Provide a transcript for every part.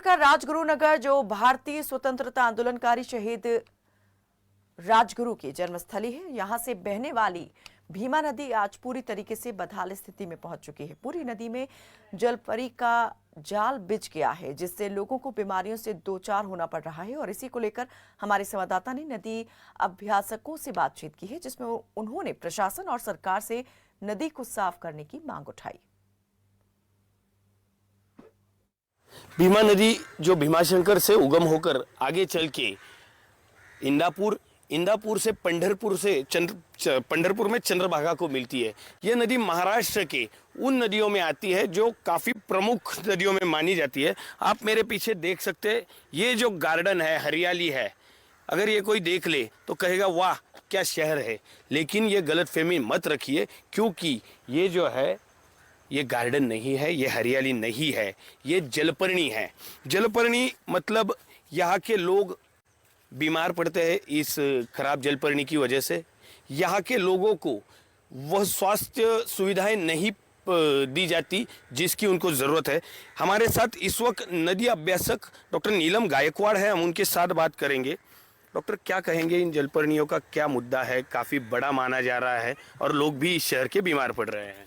का राजगुरु नगर जो भारतीय स्वतंत्रता आंदोलनकारी शहीद राजगुरु की जन्मस्थली है, यहां से बहने वाली भीमा नदी आज पूरी तरीके से बदहाल स्थिति में पहुंच चुकी है। पूरी नदी में जलपरी का जाल बिछ गया है, जिससे लोगों को बीमारियों से दो चार होना पड़ रहा है। और इसी को लेकर हमारे संवाददाता ने नदी अभ्यासकों से बातचीत की है, जिसमें उन्होंने प्रशासन और सरकार से नदी को साफ करने की मांग उठाई। भीमा नदी जो भीमाशंकर से उगम होकर आगे चल के इंदापुर से पंढरपुर में चंद्रभागा को मिलती है। यह नदी महाराष्ट्र के उन नदियों में आती है जो काफ़ी प्रमुख नदियों में मानी जाती है। आप मेरे पीछे देख सकते हैं, ये जो गार्डन है, हरियाली है, अगर ये कोई देख ले तो कहेगा वाह क्या शहर है। लेकिन ये गलतफहमी मत रखिए, क्योंकि ये जो है ये गार्डन नहीं है, ये हरियाली नहीं है, ये जलपर्णी है। जलपर्णी मतलब यहाँ के लोग बीमार पड़ते हैं इस खराब जलपर्णी की वजह से। यहाँ के लोगों को वह स्वास्थ्य सुविधाएं नहीं दी जाती जिसकी उनको ज़रूरत है। हमारे साथ इस वक्त नदी अभ्यासक डॉक्टर नीलम गायकवाड़ है, हम उनके साथ बात करेंगे। डॉक्टर, क्या कहेंगे, इन जलपर्णियों का क्या मुद्दा है? काफ़ी बड़ा माना जा रहा है और लोग भी इस शहर के बीमार पड़ रहे हैं।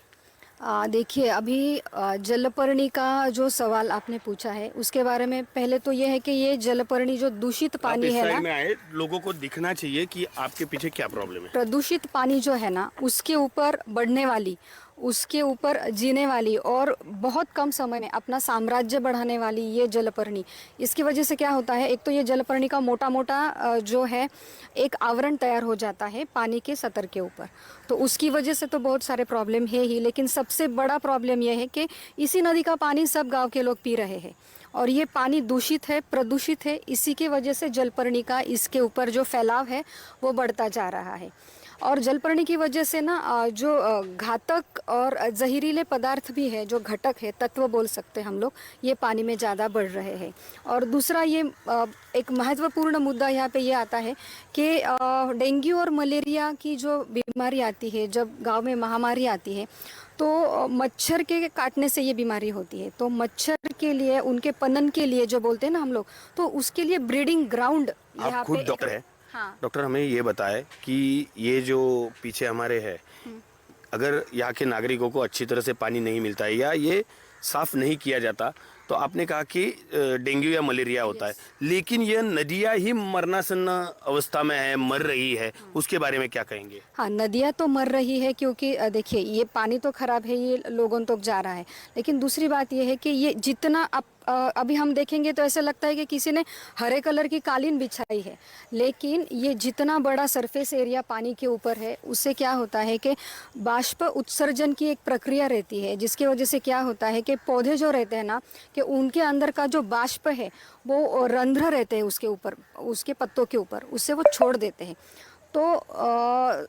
देखिए, अभी जलपर्णी का जो सवाल आपने पूछा है उसके बारे में पहले तो ये है कि ये जलपर्णी जो दूषित पानी है ना, में आए, लोगों को दिखना चाहिए कि आपके पीछे क्या प्रॉब्लम है। प्रदूषित पानी जो है ना, उसके ऊपर बढ़ने वाली, उसके ऊपर जीने वाली और बहुत कम समय में अपना साम्राज्य बढ़ाने वाली ये जलपर्णी, इसकी वजह से क्या होता है, एक तो ये जलपर्णी का मोटा मोटा जो है एक आवरण तैयार हो जाता है पानी के सतह के ऊपर, तो उसकी वजह से तो बहुत सारे प्रॉब्लम है ही। लेकिन सबसे बड़ा प्रॉब्लम यह है कि इसी नदी का पानी सब गांव के लोग पी रहे हैं और ये पानी दूषित है, प्रदूषित है। इसी की वजह से जलपर्णी का इसके ऊपर जो फैलाव है वो बढ़ता जा रहा है। और जलपर्णी की वजह से ना जो घातक और जहरीले पदार्थ भी है, जो घटक है, तत्व बोल सकते हैं हम लोग, ये पानी में ज़्यादा बढ़ रहे हैं। और दूसरा ये एक महत्वपूर्ण मुद्दा यहाँ पे ये आता है कि डेंगू और मलेरिया की जो बीमारी आती है, जब गांव में महामारी आती है तो मच्छर के काटने से ये बीमारी होती है। तो मच्छर के लिए, उनके पनन के लिए जो बोलते हैं ना हम लोग, तो उसके लिए ब्रीडिंग ग्राउंड यहाँ पे। डॉक्टर है। हाँ। डॉक्टर, हमें ये बताएं कि ये जो पीछे हमारे है, अगर यहाँ के नागरिकों को अच्छी तरह से पानी नहीं मिलता है या ये साफ नहीं किया जाता, तो आपने कहा कि डेंगू या मलेरिया होता है, लेकिन यह नदियाँ ही मरनासन्न अवस्था में है, मर रही है, उसके बारे में क्या कहेंगे? हाँ, नदियाँ तो मर रही है क्योंकि देखिए ये पानी तो खराब है, ये लोगों तक जा रहा है। लेकिन दूसरी बात ये है कि ये जितना अभी हम देखेंगे तो ऐसा लगता है कि किसी ने हरे कलर की कालीन बिछाई है, लेकिन ये जितना बड़ा सरफेस एरिया पानी के ऊपर है, उससे क्या होता है कि बाष्प उत्सर्जन की एक प्रक्रिया रहती है, जिसकी वजह से क्या होता है कि पौधे जो रहते हैं ना, कि उनके अंदर का जो बाष्प है वो रंध्र रहते हैं उसके ऊपर, उसके पत्तों के ऊपर, उससे वो छोड़ देते हैं। तो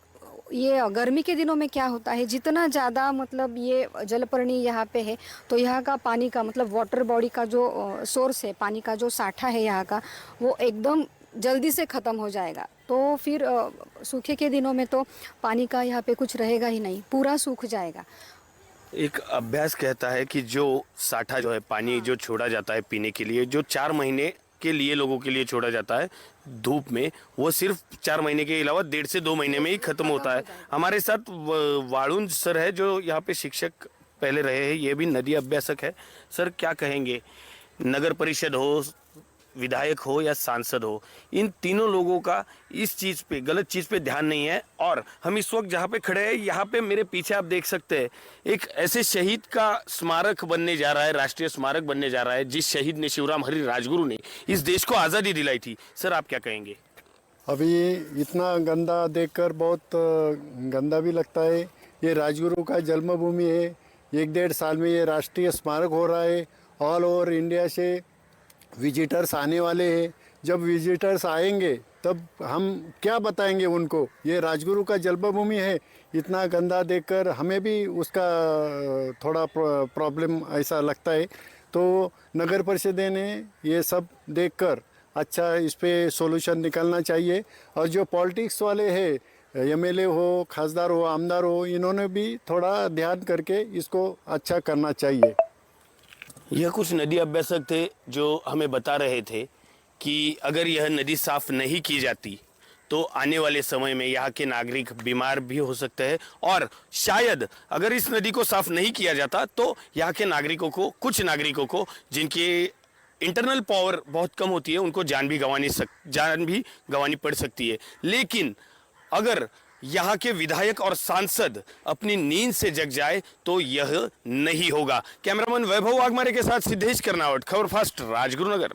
ये गर्मी के दिनों में क्या होता है, जितना ज़्यादा मतलब ये जलपर्णी यहाँ पे है, तो यहाँ का पानी का मतलब वाटर बॉडी का जो सोर्स है, पानी का जो साठा है यहाँ का, वो एकदम जल्दी से ख़त्म हो जाएगा। तो फिर सूखे के दिनों में तो पानी का यहाँ पे कुछ रहेगा ही नहीं, पूरा सूख जाएगा। एक अभ्यास कहता है कि जो साठा जो है पानी जो छोड़ा जाता है पीने के लिए, जो 4 महीने के लिए लोगों के लिए छोड़ा जाता है धूप में, वो सिर्फ 4 महीने के अलावा 1.5 से 2 महीने में ही खत्म होता है। हमारे साथ वाळुंज सर है जो यहाँ पे शिक्षक पहले रहे हैं, ये भी नदी अभ्यासक है। सर, क्या कहेंगे, नगर परिषद हो, विधायक हो या सांसद हो, इन तीनों लोगों का इस चीज़ पे, गलत चीज़ पे ध्यान नहीं है। और हम इस वक्त जहाँ पे खड़े हैं, यहाँ पे मेरे पीछे आप देख सकते हैं एक ऐसे शहीद का स्मारक बनने जा रहा है, राष्ट्रीय स्मारक बनने जा रहा है, जिस शहीद ने, शिवराम हरी राजगुरु ने, इस देश को आज़ादी दिलाई थी। सर, आप क्या कहेंगे? अभी इतना गंदा देखकर बहुत गंदा भी लगता है। ये राजगुरु का जन्मभूमि है, 1-1.5 साल में ये राष्ट्रीय स्मारक हो रहा है। ऑल ओवर इंडिया से विजिटर्स आने वाले हैं। जब विजिटर्स आएंगे तब हम क्या बताएंगे उनको, ये राजगुरु का जन्मभूमि है। इतना गंदा देखकर हमें भी उसका थोड़ा प्रॉब्लम ऐसा लगता है। तो नगर परिषद ने ये सब देखकर अच्छा इस पे सॉल्यूशन निकालना चाहिए। और जो पॉलिटिक्स वाले हैं, एमएलए हो, खासदार हो, आमदार हो, इन्होंने भी थोड़ा ध्यान करके इसको अच्छा करना चाहिए। यह कुछ नदी अभ्यासक थे जो हमें बता रहे थे कि अगर यह नदी साफ नहीं की जाती तो आने वाले समय में यहाँ के नागरिक बीमार भी हो सकते हैं और शायद अगर इस नदी को साफ नहीं किया जाता तो यहाँ के नागरिकों को, कुछ नागरिकों को जिनके इंटरनल पावर बहुत कम होती है, उनको जान भी गंवानी पड़ सकती है। लेकिन अगर यहाँ के विधायक और सांसद अपनी नींद से जग जाए तो यह नहीं होगा। कैमरामैन वैभव वाघमारे के साथ सिद्धेश कर्नावट, खबर फास्ट, राजगुरुनगर।